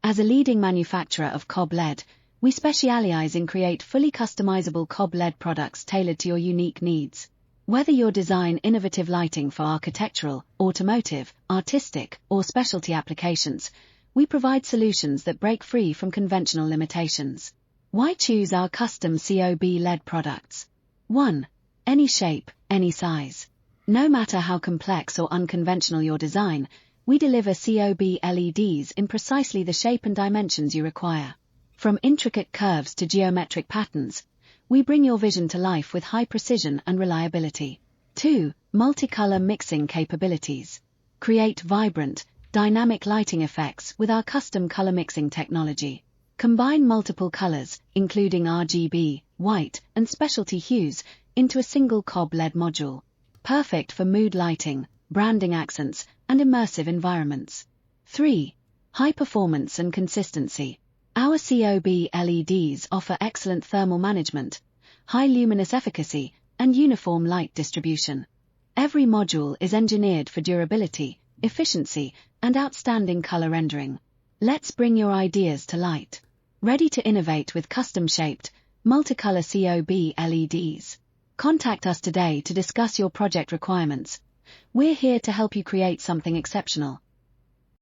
As a leading manufacturer of COB LED, we specialize in create fully customizable COB LED products tailored to your unique needs. Whether you design innovative lighting for architectural, automotive, artistic, or specialty applications, we provide solutions that break free from conventional limitations. Why choose our custom COB LED products? 1. Any shape, any size. No matter how complex or unconventional your design, we deliver COB LEDs in precisely the shape and dimensions you require. From intricate curves to geometric patterns, we bring your vision to life with high precision and reliability. 2. Multicolor mixing capabilities. Create vibrant, dynamic lighting effects with our custom color mixing technology. Combine multiple colors, including RGB, white, and specialty hues, into a single COB LED module. Perfect for mood lighting, branding accents, and immersive environments. 3. High performance and consistency. Our COB LEDs offer excellent thermal management, high luminous efficacy, and uniform light distribution. Every module is engineered for durability, efficiency, and outstanding color rendering. Let's bring your ideas to light. Ready to innovate with custom-shaped, multicolor COB LEDs? Contact us today to discuss your project requirements. We're here to help you create something exceptional.